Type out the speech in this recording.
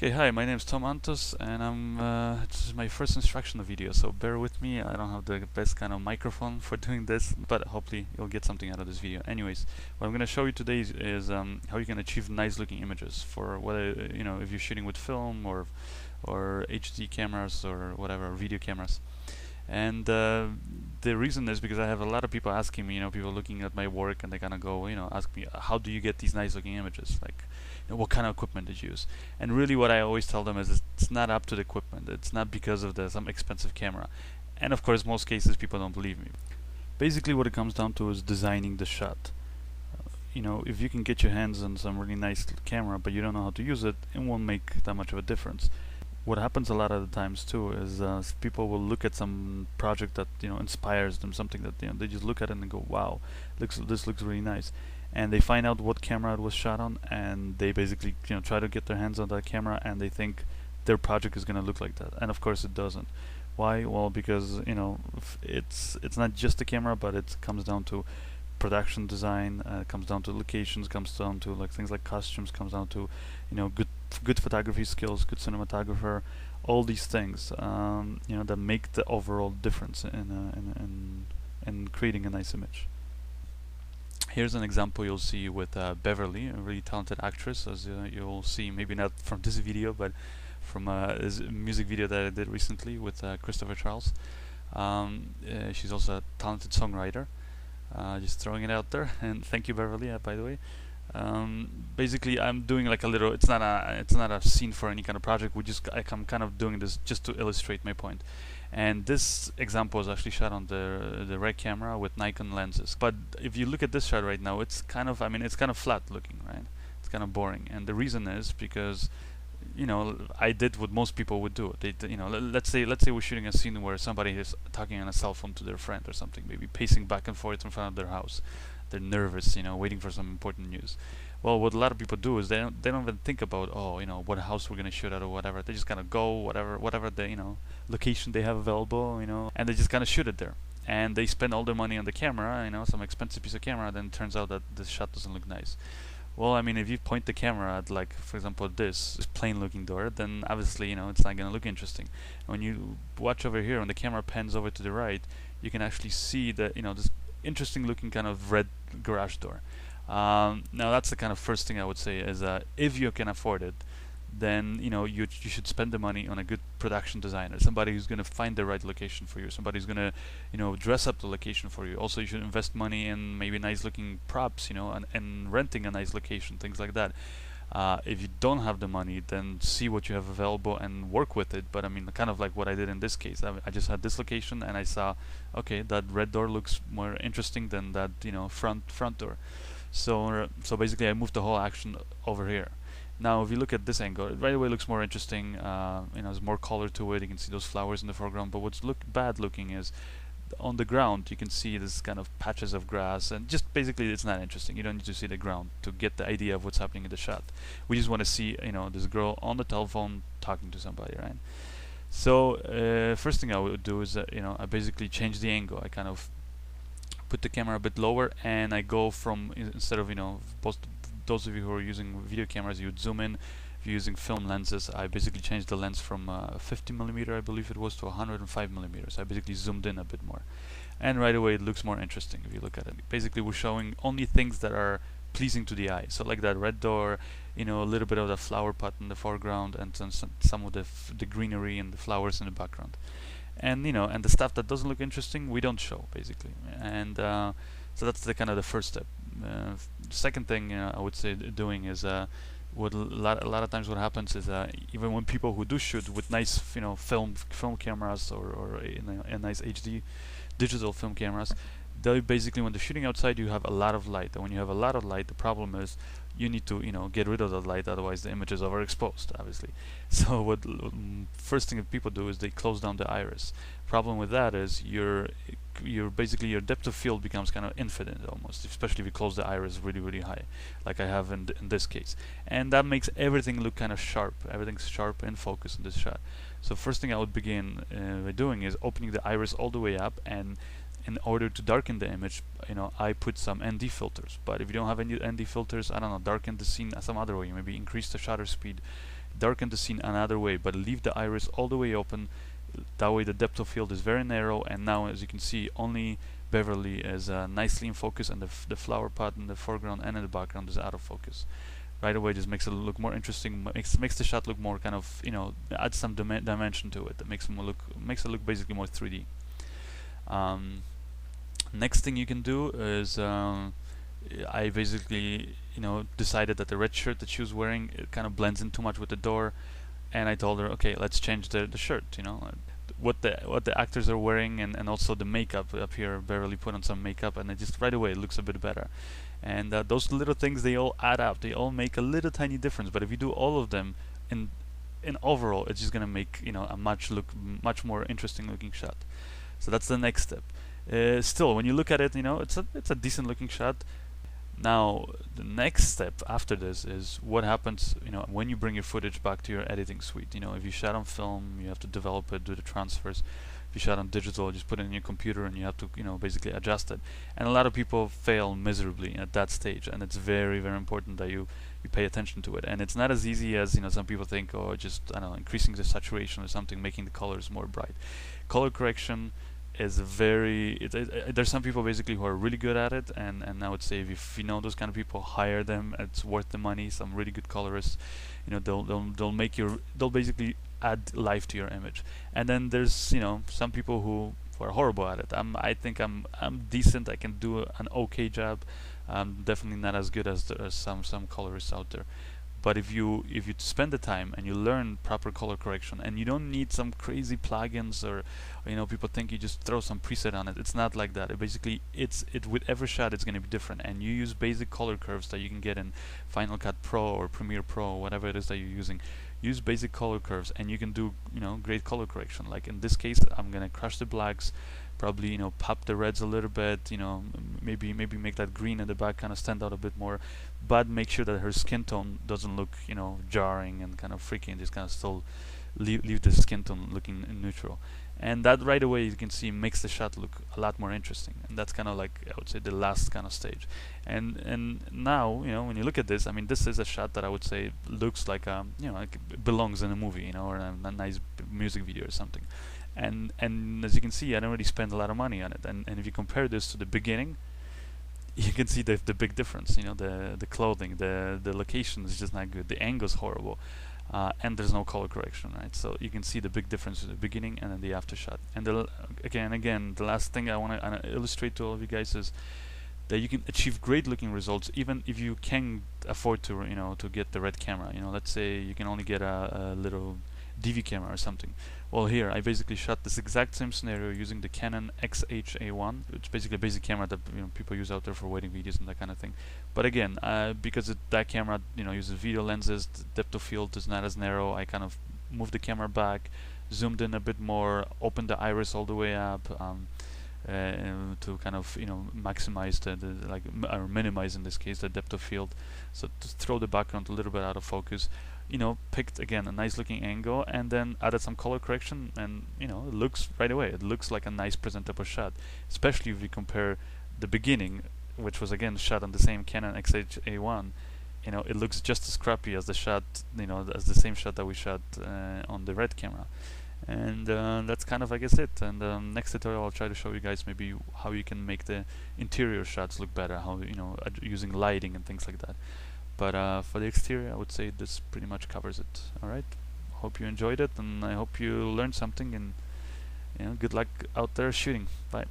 Okay, hi, my name is Tom Antos, and this is my first instructional video, so bear with me. I don't have the best kind of microphone for doing this, but hopefully you'll get something out of this video. Anyways, what I'm going to show you today is how you can achieve nice looking images for whether, if you're shooting with film or HD cameras or whatever, video cameras. And the reason is because I have a lot of people asking me, people looking at my work, and they kind of go, ask me, how do you get these nice looking images? Like, what kind of equipment did you use? And really what I always tell them is it's not up to the equipment. It's not because of some expensive camera. And of course, most cases people don't believe me. Basically what it comes down to is designing the shot. If you can get your hands on some really nice camera, but you don't know how to use it, it won't make that much of a difference. What happens a lot of the times too is people will look at some project that inspires them, something that they just look at it and go, wow, this looks really nice, and they find out what camera it was shot on, and they basically try to get their hands on that camera, and they think their project is going to look like that, and of course it doesn't. Why? Well, because it's not just the camera, but it comes down to production design, comes down to locations, comes down to things like costumes, comes down to good photography skills, good cinematographer, all these things that make the overall difference in creating a nice image. Here's an example you'll see with Beverley, a really talented actress, as you'll see, maybe not from this video, but from this music video that I did recently with Christopher Charles. She's also a talented songwriter. Just throwing it out there, and thank you, Beverley, by the way. Basically, I'm doing like a little. It's not a scene for any kind of project. I'm kind of doing this just to illustrate my point. And this example is actually shot on the Red camera with Nikon lenses. But if you look at this shot right now, it's kind of flat looking, right? It's kind of boring, and the reason is because I did what most people would do. Let's say we're shooting a scene where somebody is talking on a cell phone to their friend or something, maybe pacing back and forth in front of their house. They're nervous, waiting for some important news. Well, what a lot of people do is they don't even think about what house we're gonna shoot at or whatever. They just kind of go whatever the location they have available, and they just kind of shoot it there. And they spend all their money on the camera, some expensive piece of camera. Then it turns out that the shot doesn't look nice. Well, I mean, if you point the camera at, for example, this plain-looking door, then obviously, it's not going to look interesting. When you watch over here, when the camera pans over to the right, you can actually see that, this interesting-looking kind of red garage door. Now, that's the kind of first thing I would say is if you can afford it, then you should spend the money on a good production designer, somebody who's going to find the right location for you, somebody who's going to dress up the location for you. Also, you should invest money in maybe nice looking props, and renting a nice location, things like that. If you don't have the money, then see what you have available and work with it. But I mean, kind of like what I did in this case. I just had this location, and I saw, okay, that red door looks more interesting than that front door. So basically, I moved the whole action over here. Now, if you look at this angle, it right away looks more interesting. There's more color to it. You can see those flowers in the foreground. But what's bad looking is on the ground. You can see this kind of patches of grass, and just basically, it's not interesting. You don't need to see the ground to get the idea of what's happening in the shot. We just want to see, this girl on the telephone talking to somebody, right? So, first thing I would do is, I basically change the angle. I kind of put the camera a bit lower, and I go from instead of those of you who are using video cameras, you would zoom in. If you're using film lenses, I basically changed the lens from 50mm, I believe it was, to 105mm. I basically zoomed in a bit more, and right away it looks more interesting if you look at it. Basically, we're showing only things that are pleasing to the eye. So like that red door, a little bit of the flower pot in the foreground, and some of the greenery and the flowers in the background. And and the stuff that doesn't look interesting, we don't show, basically. And so that's the kind of the first step. Second thing I would say doing is what a lot of times what happens is even when people who do shoot with nice film cameras or a nice HD digital film cameras, they basically, when they're shooting outside, you have a lot of light, and when you have a lot of light, the problem is you need to get rid of that light, otherwise the image is overexposed, obviously. So what first thing that people do is they close down the iris. Problem with that is your basically your depth of field becomes kind of infinite almost, especially if you close the iris really high, like I have in this case, and that makes everything look kind of sharp. Everything's sharp and focused in this shot. So first thing I would begin by doing is opening the iris all the way up, and in order to darken the image, I put some ND filters. But if you don't have any ND filters, I don't know, darken the scene some other way. Maybe increase the shutter speed, darken the scene another way, but leave the iris all the way open. That way the depth of field is very narrow, and now as you can see, only Beverly is nicely in focus, and the flower pot in the foreground and in the background is out of focus. Right away, just makes it look more interesting, makes the shot look more kind of, adds some dimension to it. That makes it look basically more 3D. Next thing you can do is I basically decided that the red shirt that she was wearing, it kind of blends in too much with the door, and I told her, okay, let's change the shirt. What the actors are wearing, and also the makeup up here. Beverly put on some makeup, and it just right away it looks a bit better. And those little things, they all add up. They all make a little tiny difference. But if you do all of them in overall, it's just gonna make a much more interesting looking shot. So that's the next step. Still, when you look at it, it's a decent looking shot. Now, the next step after this is what happens, when you bring your footage back to your editing suite. If you shot on film, you have to develop it, do the transfers. If you shot on digital, just put it in your computer and you have to, basically adjust it. And a lot of people fail miserably at that stage, and it's very, very important that you pay attention to it. And it's not as easy as, some people think, or just, I don't know, increasing the saturation or something, making the colors more bright. Color correction is there's some people basically who are really good at it, and I would say if you know those kind of people, hire them. It's worth the money. Some really good colorists, they'll basically add life to your image. And then there's some people who are horrible at it. I think I'm decent. I can do an okay job. I'm definitely not as good as some colorists out there. But if you spend the time and you learn proper color correction, and you don't need some crazy plugins or people think you just throw some preset on it. It's not like that. It with every shot it's going to be different, and you use basic color curves that you can get in Final Cut Pro or Premiere Pro, whatever it is that you're using. Use basic color curves and you can do great color correction. Like in this case, I'm going to crush the blacks, probably pop the reds a little bit, maybe make that green in the back kind of stand out a bit more, but make sure that her skin tone doesn't look jarring and kind of freaky, and just kind of still leave the skin tone looking neutral. And that right away, you can see, makes the shot look a lot more interesting. And that's kind of like, I would say, the last kind of stage. And now, when you look at this, I mean, this is a shot that I would say looks like like it belongs in a movie, or a nice music video or something. And as you can see, I don't really spend a lot of money on it. And if you compare this to the beginning, you can see the big difference. The clothing, the location is just not good. The angle's horrible. And there's no color correction, right? So you can see the big difference in the beginning and then the after shot. And again, the last thing I want to illustrate to all of you guys is that you can achieve great looking results even if you can afford to to get the red camera. Let's say you can only get a little DV camera or something. Well, here I basically shot this exact same scenario using the Canon XH-A1. It's basically a basic camera that people use out there for wedding videos and that kind of thing. But again, because that camera uses video lenses, the depth of field is not as narrow. I kind of moved the camera back, zoomed in a bit more, opened the iris all the way up to kind of maximize or minimize in this case the depth of field. So to throw the background a little bit out of focus. Picked again a nice looking angle, and then added some color correction, and it looks right away. It looks like a nice presentable shot, especially if you compare the beginning, which was again shot on the same Canon XH-A1. It looks just as crappy as the shot, as the same shot that we shot on the red camera. And that's kind of, I guess, it. And next tutorial I'll try to show you guys maybe how you can make the interior shots look better, how using lighting and things like that. But for the exterior, I would say this pretty much covers it. Alright, hope you enjoyed it, and I hope you learned something, and good luck out there shooting. Bye.